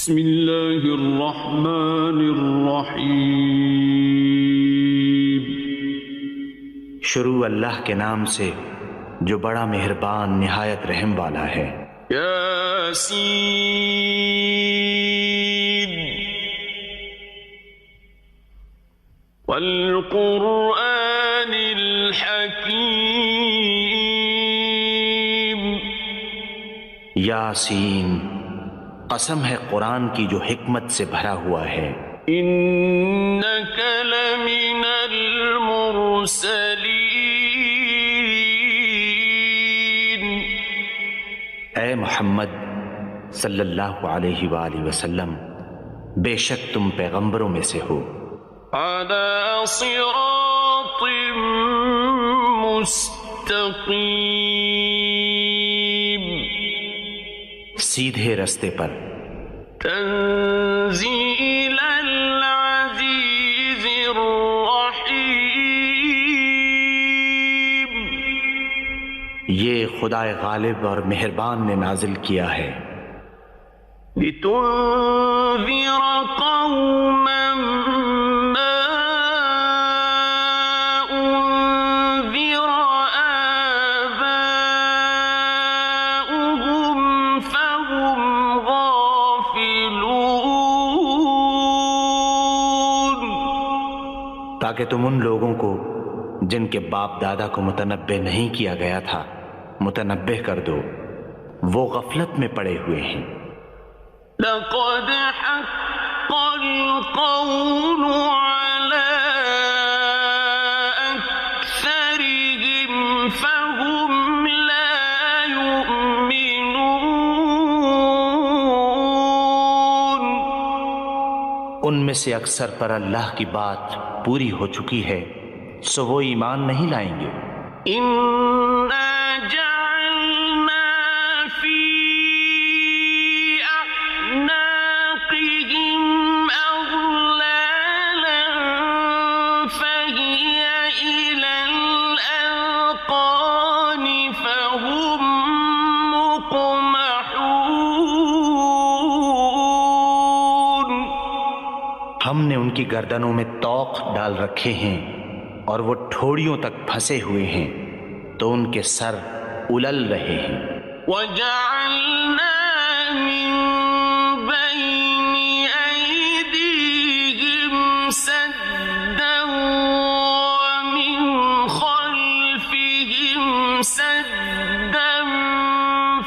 بسم اللہ الرحمن الرحیم۔ شروع اللہ کے نام سے جو بڑا مہربان نہایت رحم والا ہے۔ یاسین والقرآن الحکیم۔ یاسین، قسم ہے قرآن کی جو حکمت سے بھرا ہوا ہے۔ انک لمن المرسلین۔ اے محمد صلی اللہ علیہ وآلہ وسلم، بے شک تم پیغمبروں میں سے ہو۔ علی صراط مستقیم۔ سیدھے رستے پر۔ تنزیل العزیز الرحیم۔ یہ خدائے غالب اور مہربان نے نازل کیا ہے۔ لتنذر قوما ما انذر آباؤهم فهم غافلون۔ تاکہ تم ان لوگوں کو جن کے باپ دادا کو متنبہ نہیں کیا گیا تھا متنبہ کر دو، وہ غفلت میں پڑے ہوئے ہیں۔ لقد حق القول على أكثرهم فهم لا يؤمنون۔ ان میں سے اکثر پر اللہ کی بات پوری ہو چکی ہے، سو وہ ایمان نہیں لائیں گے۔ إنا جعلنا في أعناقهم أغلالا فهي إلى الأذقان فهم مقمحون۔ ہم نے ان کی گردنوں میں طوق ڈال رکھے ہیں اور وہ ٹھوڑیوں تک پھنسے ہوئے ہیں، تو ان کے سر الل رہے ہیں۔ وَجَعَلْنَا مِن بَيْنِ أَيْدِيهِمْ سَدًّا وَمِن خَلْفِهِمْ سَدًّا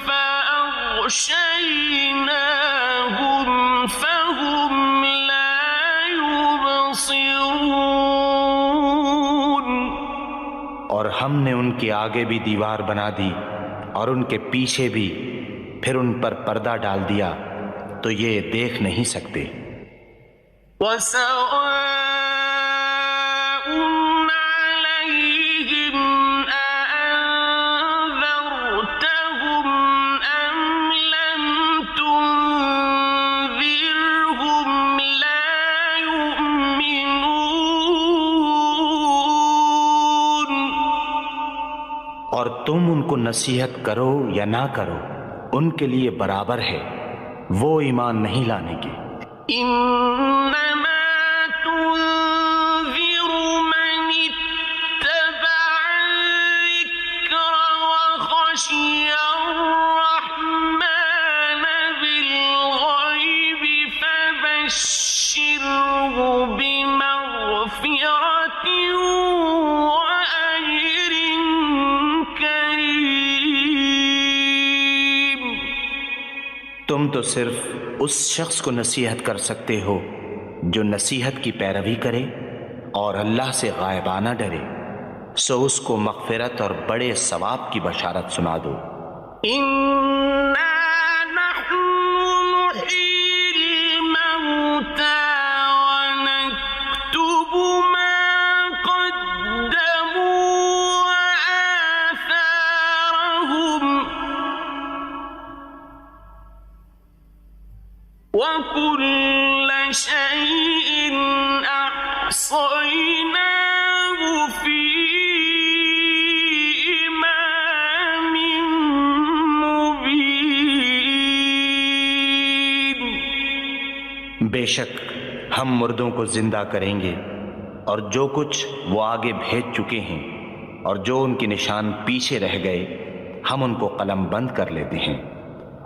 فَأَغْشَيْنَاهُمْ فَهُمْ لَا يُبْصِرُونَ۔ اور ہم نے ان کے آگے بھی دیوار بنا دی اور ان کے پیچھے بھی، پھر ان پر پردہ ڈال دیا تو یہ دیکھ نہیں سکتے۔ وَسَوَاءٌ عَلَيْهِمْ أَأَنذَرْتَهُمْ أَمْ لَمْ تُنذِرْهُمْ لَا يُؤْمِنُونَ۔ اور تم ان کو نصیحت کرو یا نہ کرو، ان کے لیے برابر ہے، وہ ایمان نہیں لانے کے۔ إنما تنذر من اتبع الذكر وخشي الرحمن بالغيب فبشره بمغفرة وأجر كريم۔ تم تو صرف اس شخص کو نصیحت کر سکتے ہو جو نصیحت کی پیروی کرے اور اللہ سے غائبانہ ڈرے، سو اس کو مغفرت اور بڑے ثواب کی بشارت سنا دو۔ إنا نحن نحيي الموتى ونكتب ما قدموا وآثارهم وكل شيء أحصيناه في إمام مبين۔ بے شک ہم مردوں کو زندہ کریں گے، اور جو کچھ وہ آگے بھیج چکے ہیں اور جو ان کے نشان پیچھے رہ گئے ہم ان کو قلم بند کر لیتے ہیں،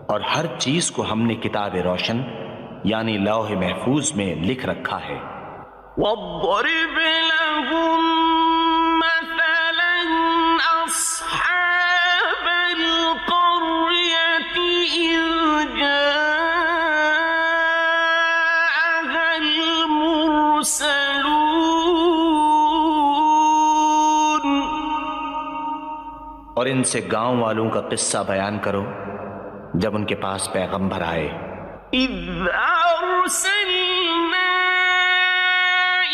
اور ہر چیز کو ہم نے کتاب روشن یعنی لوح محفوظ میں لکھ رکھا ہے۔ وَاضْرِبْ لَهُم مَّثَلًا أَصْحَابَ الْقَرْيَةِ إِذْ جَاءَهَا الْمُرْسَلُونَ، اور ان سے گاؤں والوں کا قصہ بیان کرو جب ان کے پاس پیغمبر آئے۔ إِذْ أَرْسَلْنَا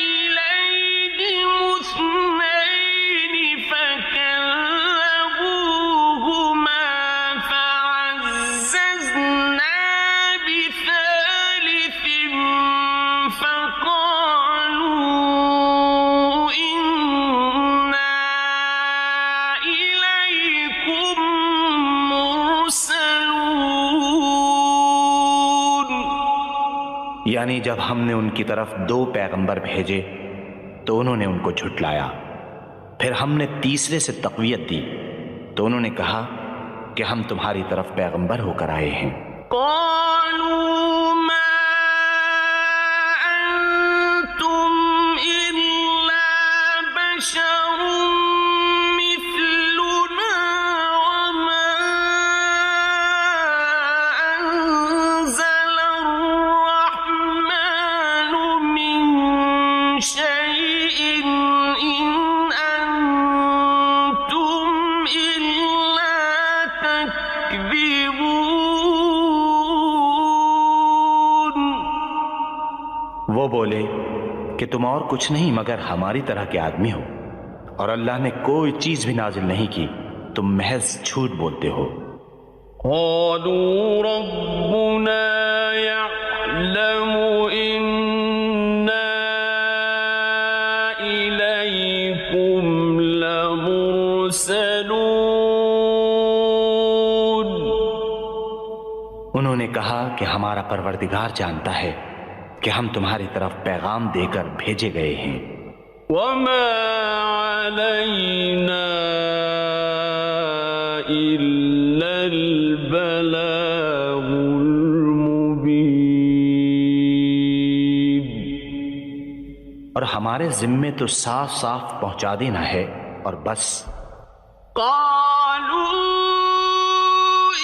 إِلَيْهِمُ اثْنَيْنِ فَكَذَّبُوهُمَا فَعَزَّزْنَا بِثَالِثٍ فَقَالُوا إِنَّا إِلَيْكُمْ مُرْسَلُونَ، یعنی جب ہم نے ان کی طرف 2 پیغمبر بھیجے تو انہوں نے ان کو جھٹلایا، پھر ہم نے تیسرے سے تقویت دی تو انہوں نے کہا کہ ہم تمہاری طرف پیغمبر ہو کر آئے ہیں۔ قالوا ما أنتم إلا بشر مثلنا وما أنزل الرحمن من شيء إن أنتم إلا تكذبون۔ وہ بولے کہ تم اور کچھ نہیں مگر ہماری طرح کے آدمی ہو، اور اللہ نے کوئی چیز بھی نازل نہیں کی، تم محض جھوٹ بولتے ہو۔ قالوا ربنا يعلم إنا إليكم لمرسلون، انہوں نے کہا کہ ہمارا پروردگار جانتا ہے کہ ہم تمہاری طرف پیغام دے کر بھیجے گئے ہیں۔ وما علينا إلا البلاغ المبين، اور ہمارے ذمے تو صاف صاف پہنچا دینا ہے اور بس۔ قالوا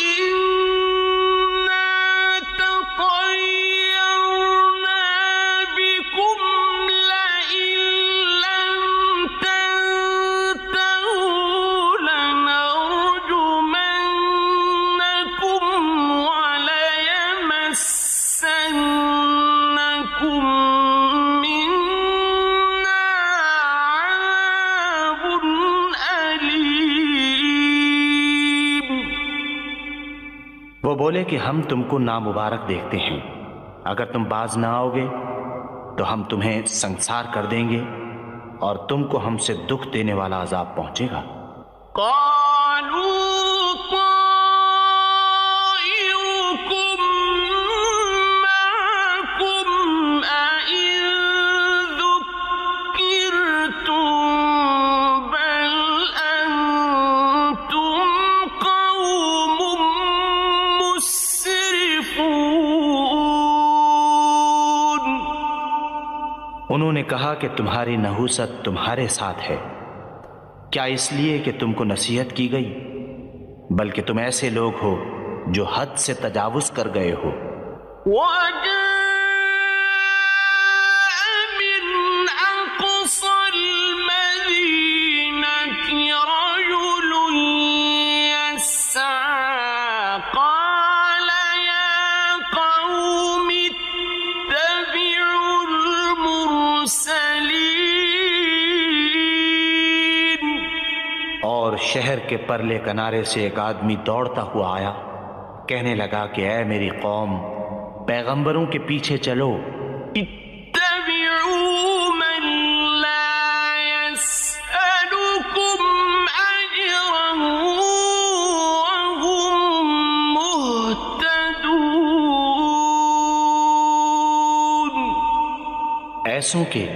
إنا تطيرنا بكم لئن لم تنتهوا لنرجمنكم وليمسنكم منا عذاب أليم۔ وہ بولے کہ ہم تم کو نامبارک دیکھتے ہیں، اگر تم باز نہ آؤ گے تو ہم تمہیں سنسار کر دیں گے اور تم کو ہم سے دکھ دینے والا عذاب پہنچے گا۔ قالوا طائركم معكم أئن ذكرتم بل أنتم قوم مسرفون۔ انہوں نے کہا کہ تمہاری نحوست تمہارے ساتھ ہے، کیا اس لیے کہ تم کو نصیحت کی گئی؟ بلکہ تم ایسے لوگ ہو جو حد سے تجاوز کر گئے ہو۔ وجاء من أقصى المدينة رجل يسعى قال يا قوم اتبعوا المرسلين۔ اور شہر کے پرلے کنارے سے ایک آدمی دوڑتا ہوا آیا، کہنے لگا کہ اے میری قوم، پیغمبروں کے پیچھے چلو۔ اتبعوا من لا يسألكم أجرا وهم مهتدون۔ ایسوں کے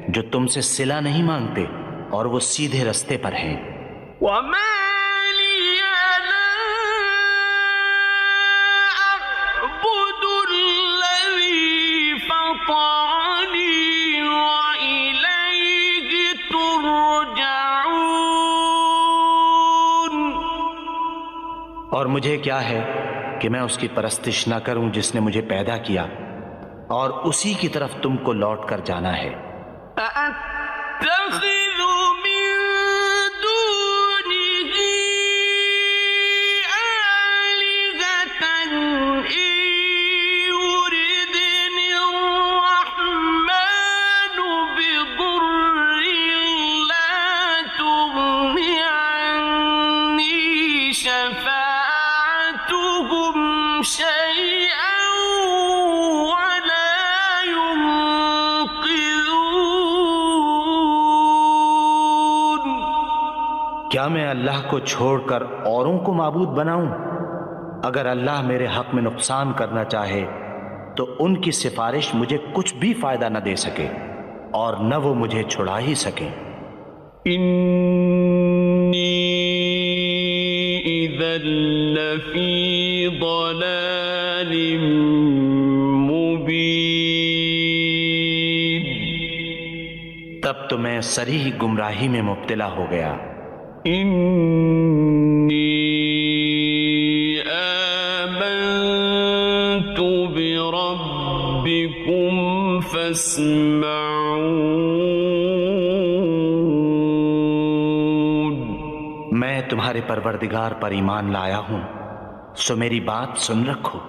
جو تم سے صلہ نہیں مانگتے اور وہ سیدھے رستے پر ہیں۔ وما لي لا أعبد الذي فطرني وإليه ترجعون۔ اور مجھے کیا ہے کہ میں اس کی پرستش نہ کروں جس نے مجھے پیدا کیا، اور اسی کی طرف تم کو لوٹ کر جانا ہے۔ أأتخذ من دونه آلهة إن يردني الرحمن بضر لا تغن عني شفاعتهم شيئا ولا ينقذون۔ کیا میں اللہ کو چھوڑ کر اوروں کو معبود بناؤں؟ اگر اللہ میرے حق میں نقصان کرنا چاہے تو ان کی سفارش مجھے کچھ بھی فائدہ نہ دے سکے اور نہ وہ مجھے چھڑا ہی سکے۔ إني إذا لفي ضلال مبين۔ تب تو میں صریح گمراہی میں مبتلا ہو گیا۔ إني آمنت بربكم فاسمعون۔ میں تمہارے پروردگار پر ایمان لایا ہوں، سو میری بات سن رکھو۔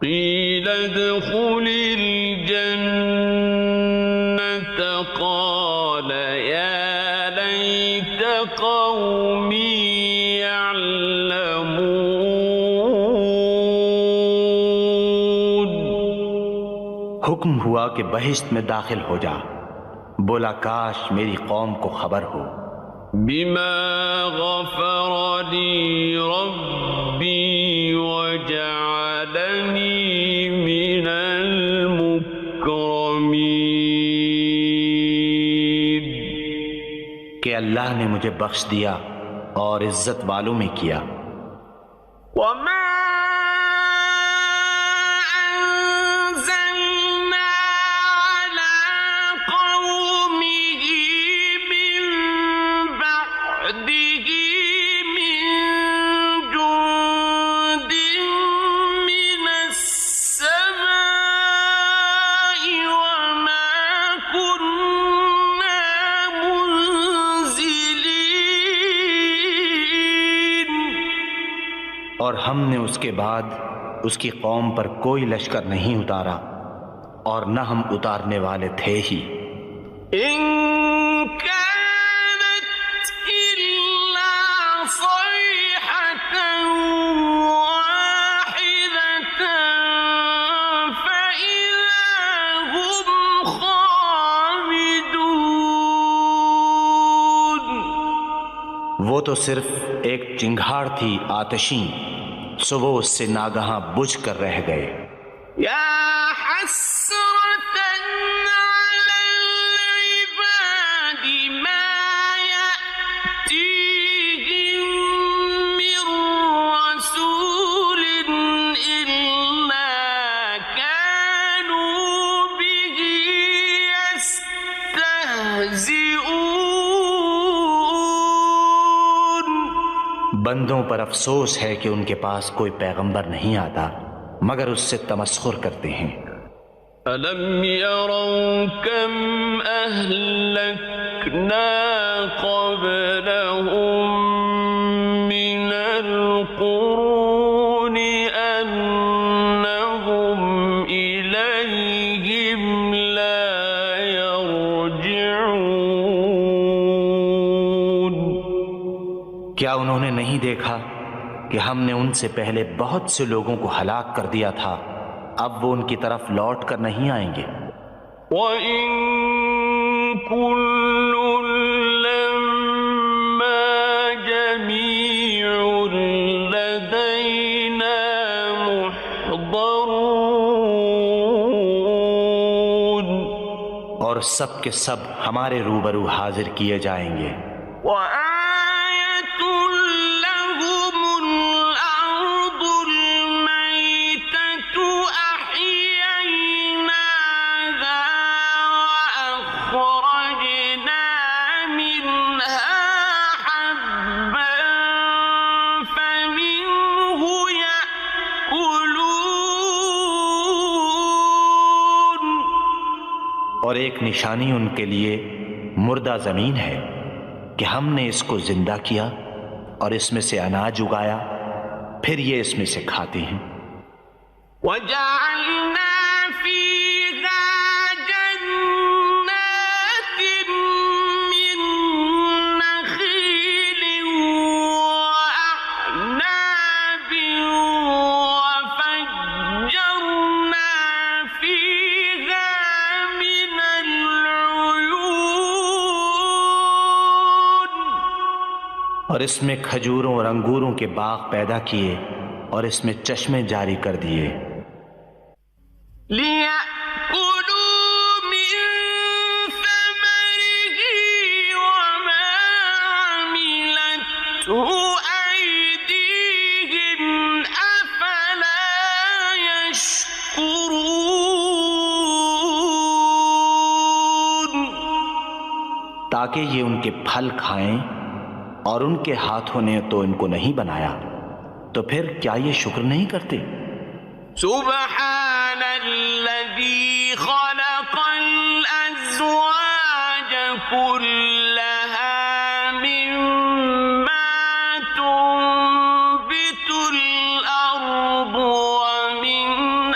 قيل ادخل الجنة قال يا ليت قومي يعلمون۔ حکم ہوا کہ بہشت میں داخل ہو جا، بولا کاش میری قوم کو خبر ہو۔ بما غفر لي ربي وجعلني من المكرمين۔ کہ اللہ نے مجھے بخش دیا اور عزت والوں میں کیا۔ وما أنزلنا على قومه من بعده من جند من السماء وما كنا منزلين۔ اور ہم نے اس کے بعد اس کی قوم پر کوئی لشکر نہیں اتارا اور نہ ہم اتارنے والے تھے ہی۔ إن كانت إلا صيحة واحدة فإذا هم خامدون۔ وہ تو صرف ایک چنگھاڑ تھی آتشیں، سو وہ اس سے ناگہاں بجھ کر رہ گئے۔ يا حسرة على العباد ما يأتيهم من رسول إلا كانوا به يستهزئون۔ بندوں پر افسوس ہے کہ ان کے پاس کوئی پیغمبر نہیں آتا مگر اس سے تمسخر کرتے ہیں۔ أَلَمْ يَرَوْا كَمْ أَهْلَكْنَا قَبْلَهُمْ مِنَ الْقُرُونِ أَنَّهُمْ إِلَيْهِمْ لَا يَرْجِعُونَ۔ کیا انہوں نے نہیں دیکھا کہ ہم نے ان سے پہلے بہت سے لوگوں کو ہلاک کر دیا تھا، اب وہ ان کی طرف لوٹ کر نہیں آئیں گے۔ وَإِن كُلٌّ لَّمَّا جَمِيعٌ لَّدَيْنَا مُحْضَرُونَ۔ اور سب کے سب ہمارے روبرو حاضر کیے جائیں گے۔ وآية لهم الأرض الميتة أحييناها وأخرجنا منها حبا فمنه يأكلون۔ اور ایک نشانی ان کے لیے مردہ زمین ہے کہ ہم نے اس کو زندہ کیا اور اس میں سے اناج اگایا، پھر یہ اس میں سے کھاتے ہیں۔ وَجَعَلْنَا فِيهَا جَنَّاتٍ مِّن نَّخِيلٍ وَأَعْنَابٍ وَفَجَّرْنَا فِيهَا مِنَ الْعُيُونِ۔ اور اس میں کھجوروں اور انگوروں کے باغ پیدا کیے اور اس میں چشمے جاری کر دیے، لِيَأْكُلُوا مِن ثَمَرِهِ وَمَا عَمِلَتْهُ أَيْدِيهِمْ أَفَلَا يَشْكُرُونَ۔ تاکہ یہ ان کے پھل کھائیں، اور ان کے ہاتھوں نے تو ان کو نہیں بنایا، تو پھر کیا یہ شکر نہیں کرتے؟ سبحان الذي خلق الأزواج كلها مما تنبت الأرض ومن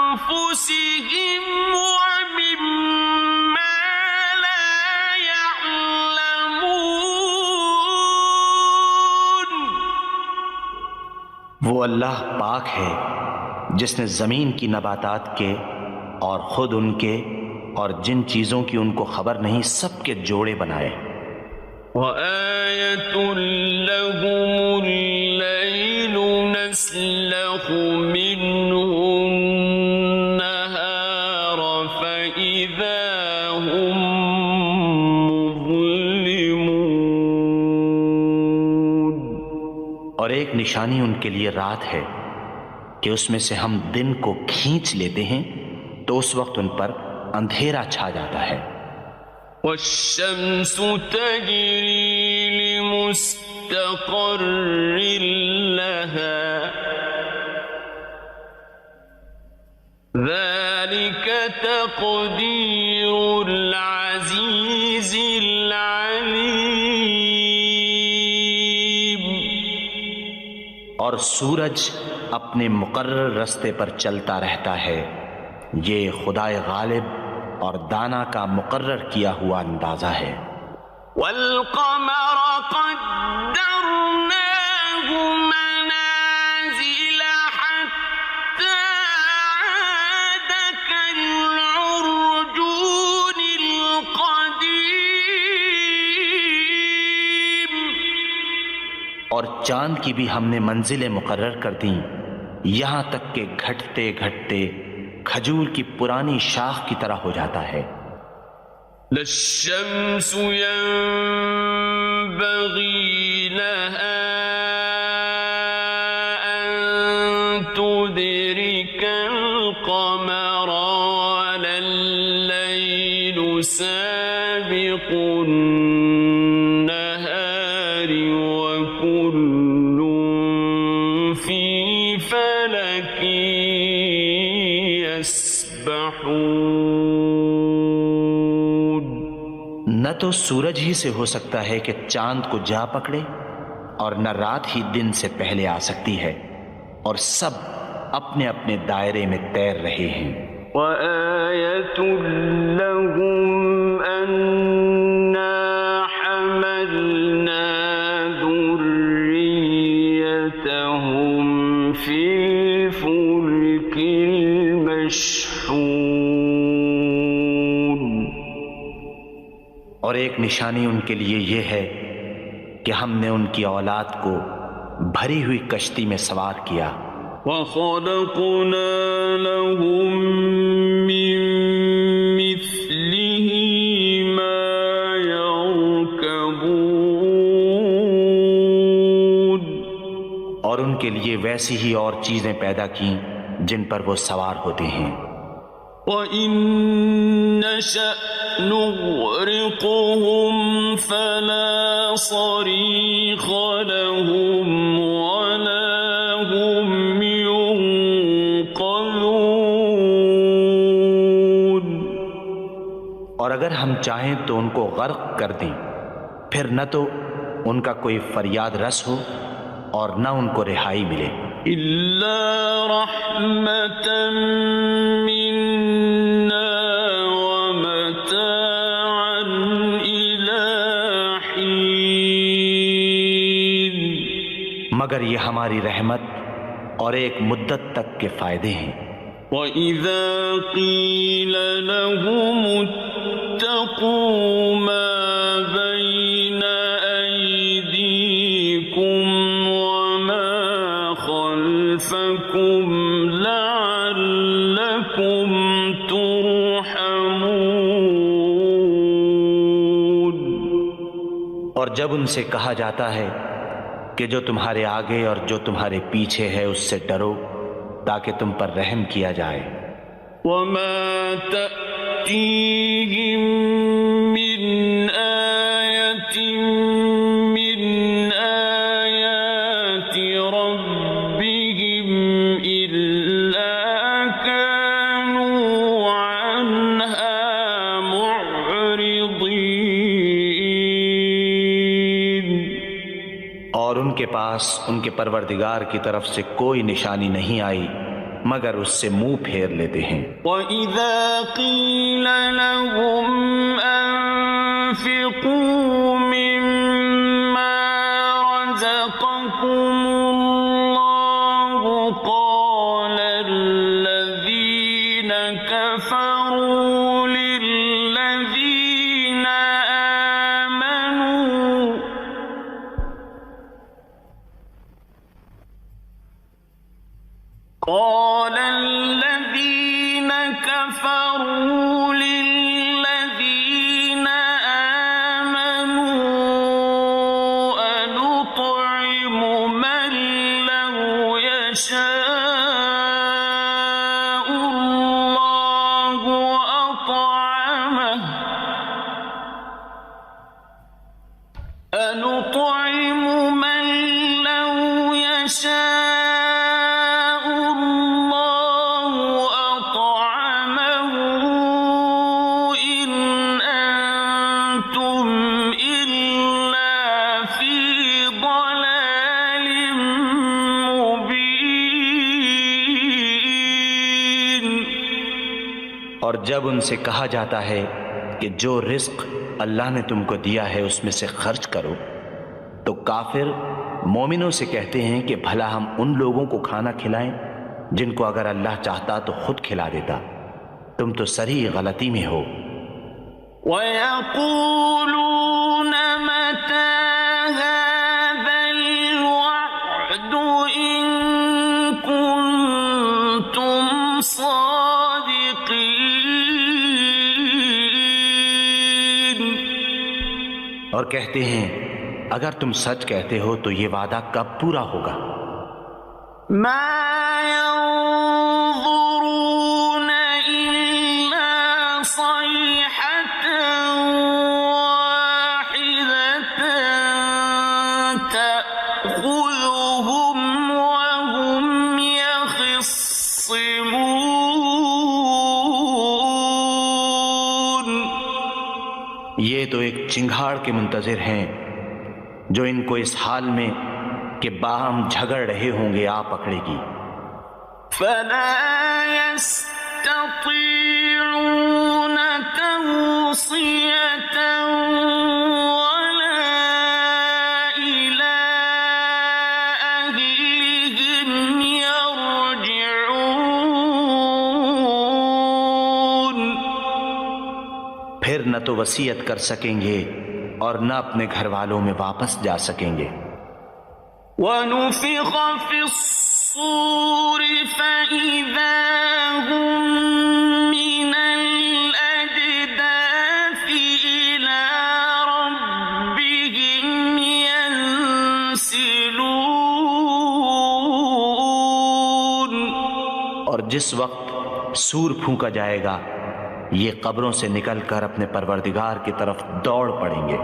أنفسهم ومما لا يعلمون۔ وہ اللہ پاک ہے جس نے زمین کی نباتات کے اور خود ان کے اور جن چیزوں کی ان کو خبر نہیں سب کے جوڑے بنائے۔ وآية لهم الليل نسلخ منه النهار فإذا هم مظلمون۔ اور ایک نشانی ان کے لیے رات ہے کہ اس میں سے ہم دن کو کھینچ لیتے ہیں تو اس وقت ان پر اندھیرا چھا جاتا ہے۔ والشمس تجري لمستقر لها ذلك تقدير العزيز العليم۔ اور سورج اپنے مقرر رستے پر چلتا رہتا ہے، یہ خدائے غالب اور دانا کا مقرر کیا ہوا اندازہ ہے۔ والقمر قدرناه منازل حتى عاد كالعرجون القديم۔ اور چاند کی بھی ہم نے منزلیں مقرر کر دیں، یہاں تک کہ گھٹتے گھٹتے کھجور کی پرانی شاخ کی طرح ہو جاتا ہے۔ لا الشمس ينبغي لها أن تدرك القمر ولا الليل سابق النهار وكل في فلك يسبحون۔ نہ تو سورج ہی سے ہو سکتا ہے کہ چاند کو جا پکڑے، اور نہ رات ہی دن سے پہلے آ سکتی ہے، اور سب اپنے اپنے دائرے میں تیر رہے ہیں۔ وآية لهم أنا حملنا ذريتهم في الفلك المشحون۔ اور ایک نشانی ان کے لیے یہ ہے کہ ہم نے ان کی اولاد کو بھری ہوئی کشتی میں سوار کیا۔ وَخَلَقْنَا لَهُم مِّن مِّثْلِهِ کے لیے ویسی ہی اور چیزیں پیدا کیں جن پر وہ سوار ہوتے ہیں۔ وَإِن نَّشَأْ نُغْرِقْهُمْ فَلَا صَرِيخَ لَهُمْ وَلَا هُمْ يُنقَذُونَ۔ اور اگر ہم چاہیں تو ان کو غرق کر دیں، پھر نہ تو ان کا کوئی فریاد رس ہو اور نہ ان کو رہائی ملے۔ إِلَّا رَحْمَةً مِّنَّا وَمَتَاعًا إِلَىٰ حِينٍ۔ مگر یہ ہماری رحمت اور ایک مدت تک کے فائدے ہیں۔ وَإِذَا قِيلَ لَهُمُ اتَّقُوا مَا بَيْنَ أَيْدِيكُمْ وَمَا خَلْفَكُمْ لَعَلَّكُمْ تُرْحَمُونَ۔ اور جب ان سے کہا جاتا ہے کہ جو تمہارے آگے اور جو تمہارے پیچھے ہے اس سے ڈرو تاکہ تم پر رحم کیا جائے۔ وَمَا تَأْتِيهِم مِّنْ آيَةٍ مِّنْ آيَاتِ رَبِّهِمْ إِلَّا كَانُوا عَنْهَا مُعْرِضِينَ۔ اور ان کے پاس ان کے پروردگار کی طرف سے کوئی نشانی نہیں آئی مگر اس سے منہ پھیر لیتے ہیں۔ وَإِذَا قِيلَ لَهُمْ أَنفِقُوا مِمَّا رَزَقَكُمُ اللَّهُ قَالَ الَّذِينَ كَفَرُوا لِلَّذِينَ آمَنُوا أَنُطْعِمُ مَن لَّوْ يَشَاءُ اللَّهُ أَطْعَمَهُ أَنُطْعِمُ مَن لَّوْ يَشَاءُ اللَّهُ أَطْعَمَهُ إِنْ أَنتُمْ إِلَّا فِي ضَلَالٍ مُّبِينٍ۔ اور جب ان سے کہا جاتا ہے کہ جو رزق اللہ نے تم کو دیا ہے اس میں سے خرچ کرو تو کافر مومنوں سے کہتے ہیں کہ بھلا ہم ان لوگوں کو کھانا کھلائیں جن کو اگر اللہ چاہتا تو خود کھلا دیتا، تم تو صریح غلطی میں ہو۔ وَيَقُولُونَ مَتَىٰ هَٰذَا الْوَعْدُ إِن كُنتُمْ صَادِقِينَ۔ اور کہتے ہیں اگر تم سچ کہتے ہو تو یہ وعدہ کب پورا ہوگا؟ مَا يَنظُرُونَ إِلَّا صَيْحَةً وَاحِدَةً تَأْخُذُهُمْ وَهُمْ يَخِصِّمُونَ۔ یہ تو ایک چنگھاڑ کے منتظر ہیں جو ان کو اس حال میں کہ باہم جھگڑ رہے ہوں گے آ پکڑے گی۔ فَلَا يَسْتَطِيعُونَ تَوْصِيَةً وَلَا إِلَىٰ أَهْلِهِمْ يَرْجِعُونَ۔ پھر نہ تو وصیت کر سکیں گے اور نہ اپنے گھر والوں میں واپس جا سکیں گے۔ وَنُفِخَ فِي الصُّورِ فَإِذَا هُم مِّنَ الْأَجْدَاثِ إِلَىٰ رَبِّهِمْ يَنسِلُونَ۔ جس وقت سور پھونکا جائے گا یہ قبروں سے نکل کر اپنے پروردگار کی طرف دوڑ پڑیں گے۔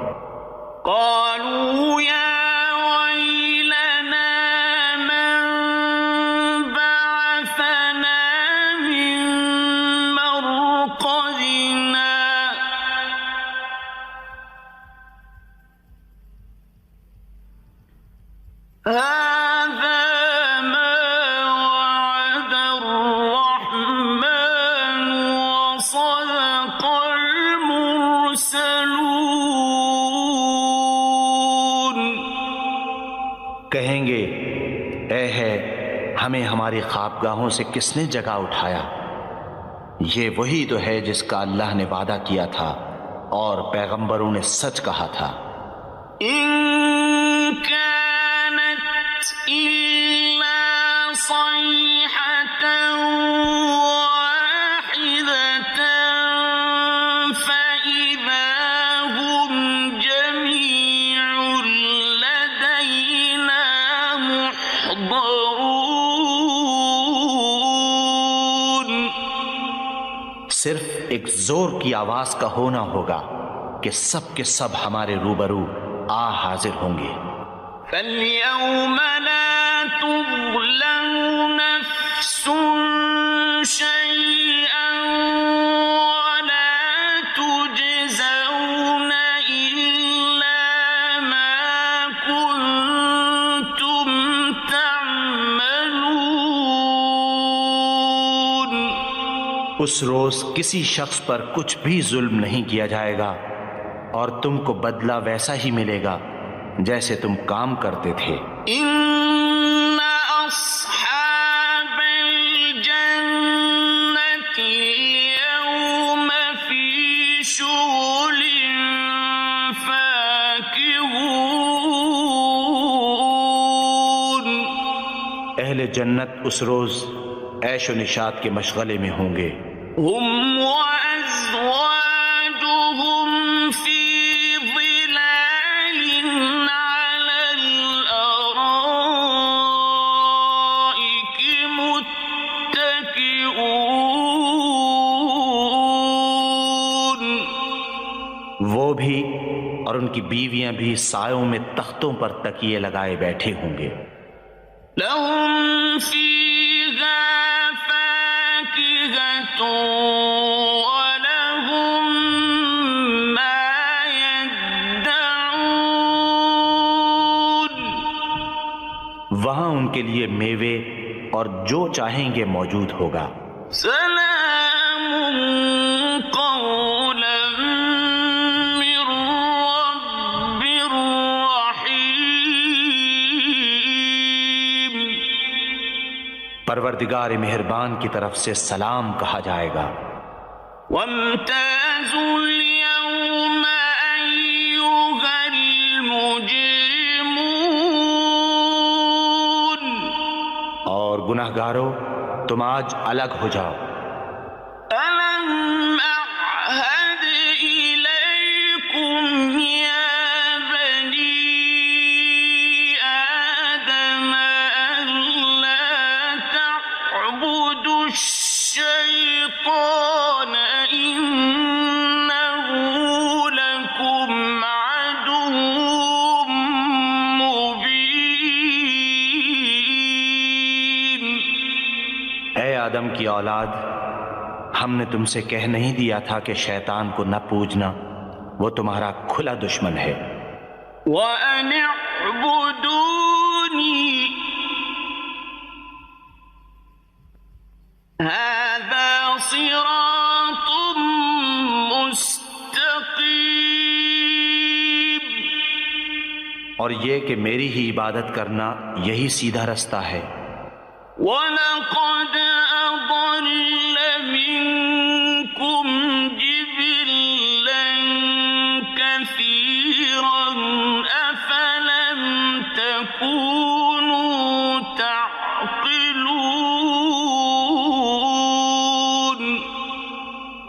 قالوا يا ويلنا من بعثنا من مرقدنا هذا ما وعد الرحمن وصدق المرسلون۔ کہیں گے اے ہے ہمیں ہماری خوابگاہوں سے کس نے جگا اٹھایا؟ یہ وہی تو ہے جس کا اللہ نے وعدہ کیا تھا اور پیغمبروں نے سچ کہا تھا۔ إن كانت إلا صيحة واحدة فإذا هم جميع لدينا محضرون۔ صرف ایک زور کی آواز کا ہونا ہوگا کہ سب کے سب ہمارے روبرو حاضر ہوں گے۔ فَالْيَوْمَ لَا تُظْلَمُ نَفْسٌ شَيْئًا وَلَا تُجْزَوْنَ إِلَّا مَا كُنتُمْ تَعْمَلُونَ۔ اس روز کسی شخص پر کچھ بھی ظلم نہیں کیا جائے گا اور تم کو بدلہ ویسا ہی ملے گا جیسے تم کام کرتے تھے۔ إِنَّ أَصْحَابَ الْجَنَّةِ الْيَوْمَ فِي شُغُلٍ فَاكِهُونَ۔ اہل جنت اس روز عیش و نشاط کے مشغلے میں ہوں گے۔ هُمْ وَأَزْوَاجُهُمْ فِي ظِلَالٍ عَلَى الْأَرَائِكِ مُتَّكِئُونَ۔ وہ بھی اور ان کی بیویاں بھی سایوں میں تختوں پر تکیے لگائے بیٹھے ہوں گے۔ لَهُمْ فِيهَا فَاكِهَةٌ وَلَهُمْ مَا يَدَّعُونَ۔ وہاں ان کے لیے میوے اور جو چاہیں گے موجود ہوگا۔ سلام قولا من رب رحیم۔ پروردگار مہربان کی طرف سے سلام کہا جائے گا۔ وامتازوا اليوم أيها المجرمون۔ اور گناہگارو تم آج الگ ہو جاؤ۔ ألم أعهد إليكم يا بني آدم ألا تعبدوا الشيطان إنه لكم عدو مبين۔ اے آدم کی اولاد، ہم نے تم سے کہہ نہیں دیا تھا کہ شیطان کو نہ پوجنا، وہ تمہارا کھلا دشمن ہے۔ وَأَنِ اعْبُدُونِي هَذَا صِرَاطٌ مُسْتَقِيمٌ۔ اور یہ کہ میری ہی عبادت کرنا یہی سیدھا رستہ ہے۔ وَلَقَدْ أَضَلَّ مِنكُمْ جِبِلًّا كَثِيرًا أَفَلَمْ تَكُونُوا تَعْقِلُونَ۔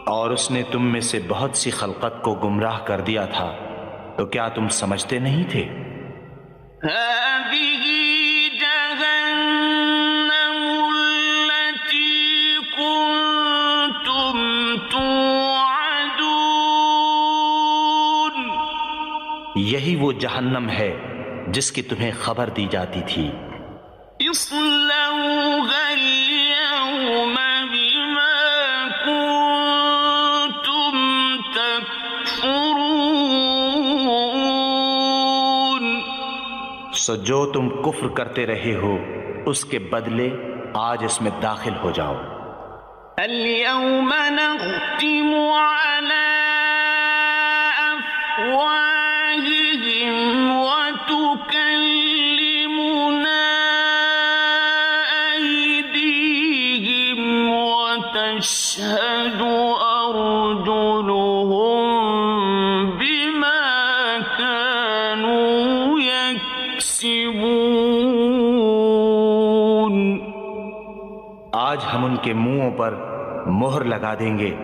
اور اس نے تم میں سے بہت سی خلقت کو گمراہ کر دیا تھا، تو کیا تم سمجھتے نہیں تھے؟ هذه جهنم التي وہ جہنم ہے جس کی تمہیں خبر دی جاتی تھی۔ اصلوها اليوم بما كنتم تكفرون، سو جو تم کفر کرتے رہے ہو اس کے بدلے آج اس میں داخل ہو جاؤ۔ اليوم نختم على أفواههم وتكلمنا أيديهم وتشهد أرجلهم بما كانوا يكسبون۔ آج ہم ان کے منہوں پر مہر لگا دیں گے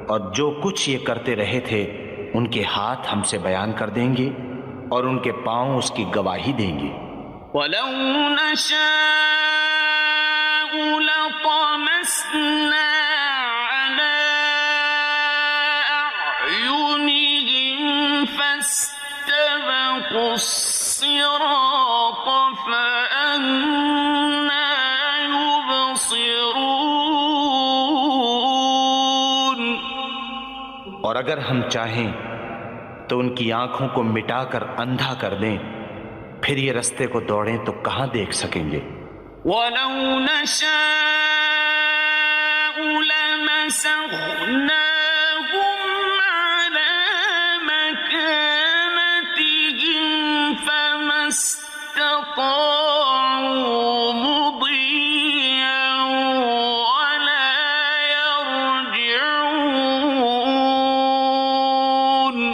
اور جو کچھ یہ کرتے رہے تھے ان کے ہاتھ ہم سے بیان کر دیں گے اور ان کے پاؤں اس کی گواہی دیں گے۔ وَلَوْ نَشَاءُ لَطَمَسْنَا عَلَىٰ أَعْيُنِهِمْ فَاسْتَبَقُوا الصِّرَاطَ فَأَنَّىٰ يُبْصِرُونَ۔ اور اگر ہم چاہیں تو ان کی آنکھوں کو مٹا کر اندھا کر دیں، پھر یہ رستے کو دوڑیں تو کہاں دیکھ سکیں گے۔ وَلَوْ نَشَاءُ لَمَسَخْنَاهُمْ عَلَىٰ مَكَانَتِهِمْ فَمَا اسْتَطَاعُوا مُضِيًّا وَلَا يَرْجِعُونَ۔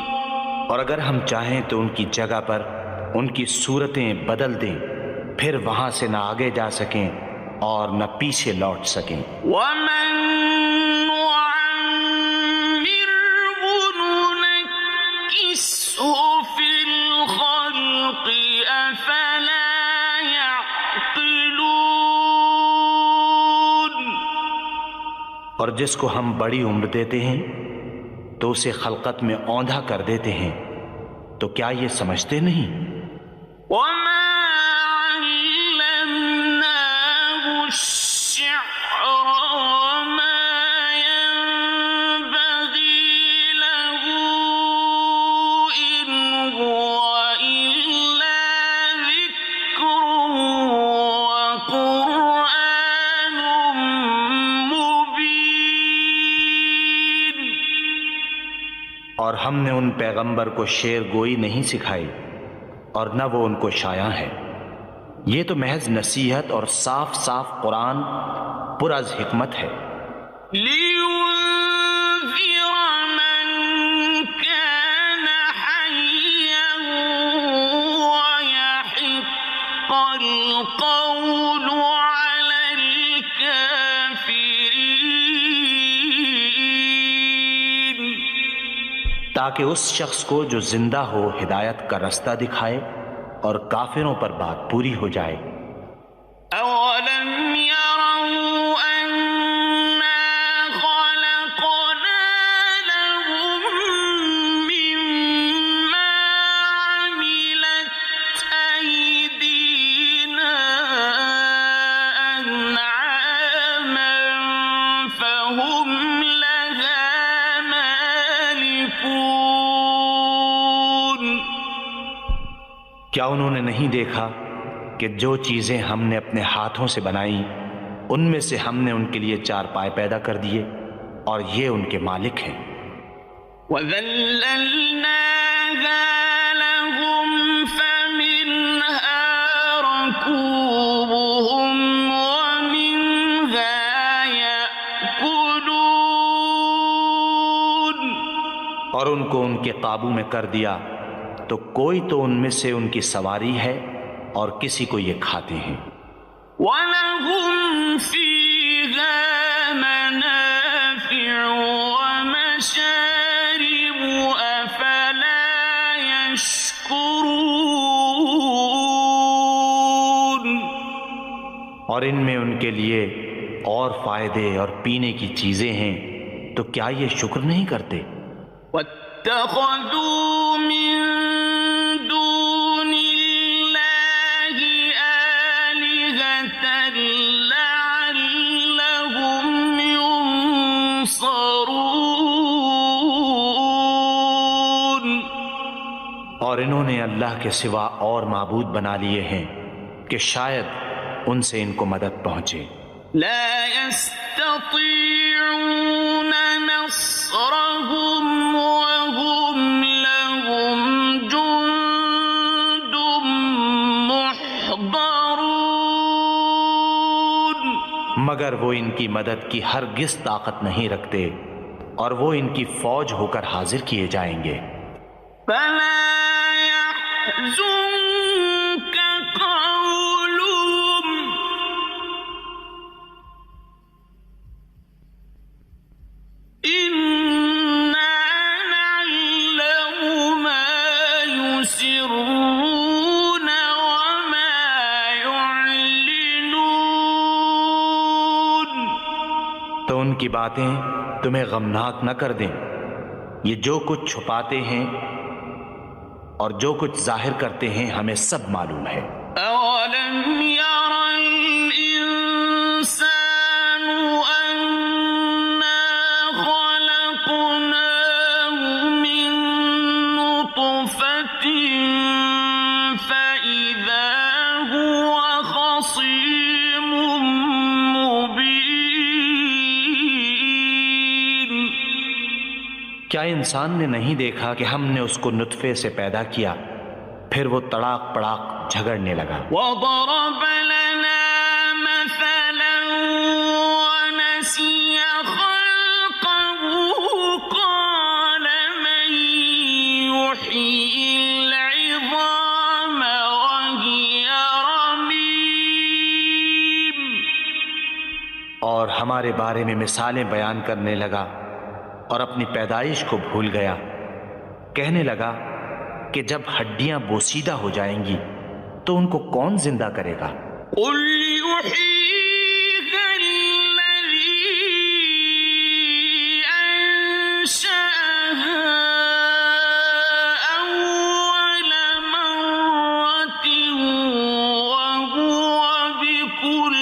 اور اگر ہم چاہیں تو ان کی جگہ پر ان کی صورتیں بدل دیں، پھر وہاں سے نہ آگے جا سکیں اور نہ پیچھے لوٹ سکیں۔ وَمَن نُّعَمِّرْهُ نُنَكِّسْهُ فِي الْخَلْقِ أَفَلَا يَعْقِلُونَ۔ اور جس کو ہم بڑی عمر دیتے ہیں تو اسے خلقت میں اوندھا کر دیتے ہیں، تو کیا یہ سمجھتے نہیں؟ وَمَا عَلَّمْنَاهُ الشِّعْرَ وَمَا يَنبَغِي لَهُ إِنْ هُوَ إِلَّا ذِكْرٌ وَقُرْآنٌ مُّبِينٌ۔ اور ہم نے ان پیغمبر کو شعر گوئی نہیں سکھائی اور نہ وہ ان کو شایع ہے، یہ تو محض نصیحت اور صاف صاف قرآن پر از حکمت ہے۔ لِيُنذِرَ مَن كَانَ حَيًّا وَيَحِقَّ الْقَوْلُ عَلَى الْكَافِرِينَ۔ تاکہ اس شخص کو جو زندہ ہو ہدایت کا رستہ دکھائے اور کافروں پر بات پوری ہو جائے۔ أَوَلَمْ يَرَوْا أَنَّا خَلَقْنَا لَهُم مِّمَّا عَمِلَتْ أَيْدِينَا أَنْعَامًا فَهُمْ لَهَا مَالِكُونَ۔ کیا انہوں نے نہیں دیکھا کہ جو چیزیں ہم نے اپنے ہاتھوں سے بنائیں ان میں سے ہم نے ان کے لیے چار پائے پیدا کر دیے اور یہ ان کے مالک ہیں۔ وَذَلَّلْنَاهَا لَهُمْ فَمِنْهَا رَكُوبُهُمْ وَمِنْهَا يَأْكُلُونَ۔ اور ان کو ان کے قابو میں کر دیا تو کوئی تو ان میں سے ان کی سواری ہے اور کسی کو یہ کھاتے ہیں۔ وَلَهُمْ فِيهَا مَنَافِعُ وَمَشَارِبُ أَفَلَا يَشْكُرُونَ۔ اور ان میں ان کے لیے اور فائدے اور پینے کی چیزیں ہیں، تو کیا یہ شکر نہیں کرتے؟ وَاتَّخَذُوا مِن دُونِ اور انہوں نے اللہ کے سوا اور معبود بنا لیے ہیں کہ شاید ان سے ان کو مدد پہنچے۔ لا يستطيعون نصرهم وهم لهم جند محضرون، مگر وہ ان کی مدد کی ہرگز طاقت نہیں رکھتے اور وہ ان کی فوج ہو کر حاضر کیے جائیں گے۔ فلا يحزنك قولهم إنا نعلم ما يسرون وما يعلنون، تو ان کی باتیں تمہیں غمناک نہ کر دیں، یہ جو کچھ چھپاتے ہیں اور جو کچھ ظاہر کرتے ہیں ہمیں سب معلوم ہے۔ أولم ير الإنسان أنا خلقناه من نطفة فإذا هو خصيم مبين، کیا انسان نے نہیں دیکھا کہ ہم نے اس کو نطفے سے پیدا کیا، پھر وہ تڑاک پڑاک جھگڑنے لگا۔ وضرب لنا مثلا ونسي خلقه قال من يحيي العظام وهي رميم، اور ہمارے بارے میں مثالیں بیان کرنے لگا اور اپنی پیدائش کو بھول گیا، کہنے لگا کہ جب ہڈیاں بوسیدہ ہو جائیں گی تو ان کو کون زندہ کرے گا؟ قل يحييها الذي أنشأها أول مرة وهو بكل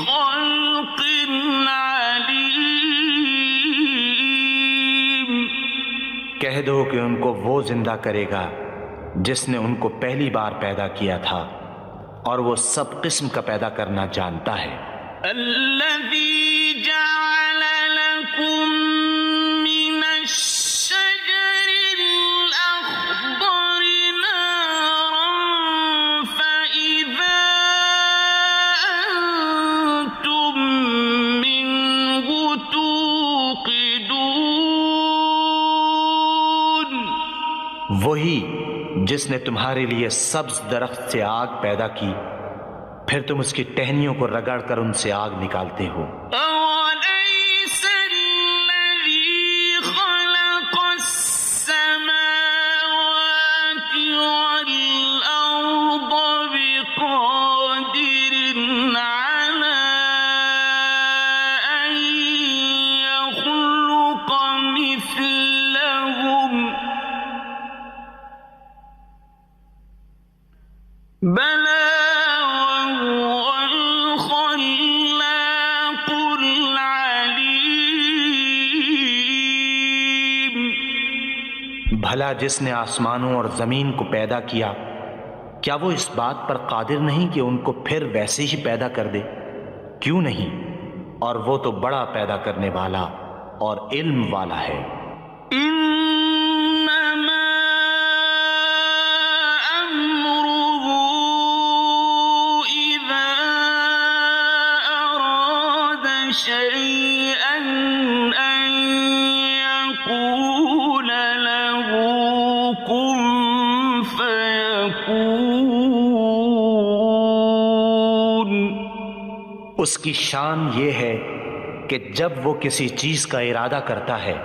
خلق عليم، کہہ دو کہ ان کو وہ زندہ کرے گا جس نے ان کو پہلی بار پیدا کیا تھا، اور وہ سب قسم کا پیدا کرنا جانتا ہے۔ الذي جعل لكم من الشجر الأخضر نارا فإذا أنتم منه توقدون، وہی جس نے تمہارے لیے سبز درخت سے آگ پیدا کی، پھر تم اس کی ٹہنیوں کو رگڑ کر ان سے آگ نکالتے ہو۔ أوليس الذي خلق السماوات والأرض بقادر على أن يخلق مثلهم بلى وهو الخلاق العليم، بھلا جس نے آسمانوں اور زمین کو پیدا کیا، کیا وہ اس بات پر قادر نہیں کہ ان کو پھر ویسے ہی پیدا کر دے؟ کیوں نہیں، اور وہ تو بڑا پیدا کرنے والا اور علم والا ہے۔ إنما أمره إذا أراد شيئا أن يقول له كن فيكون، اس کی شان یہ ہے کہ جب وہ کسی چیز کا ارادہ کرتا ہے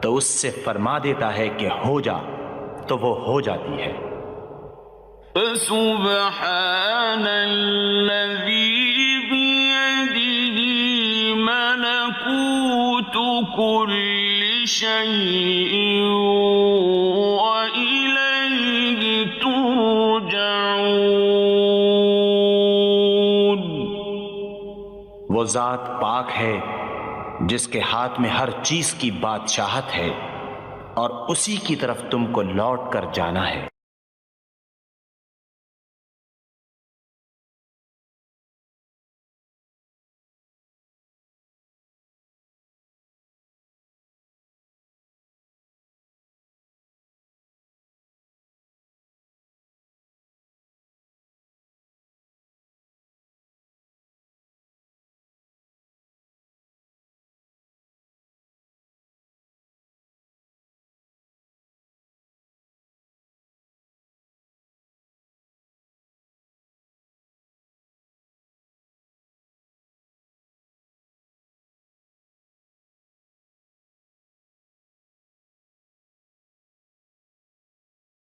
تو اس سے فرما دیتا ہے کہ ہو جا، تو وہ ہو جاتی ہے۔ فسبحان الذي بيده ملكوت كل شيء وإليه ترجعون، وہ ذات پاک ہے جس کے ہاتھ میں ہر چیز کی بادشاہت ہے اور اسی کی طرف تم کو لوٹ کر جانا ہے۔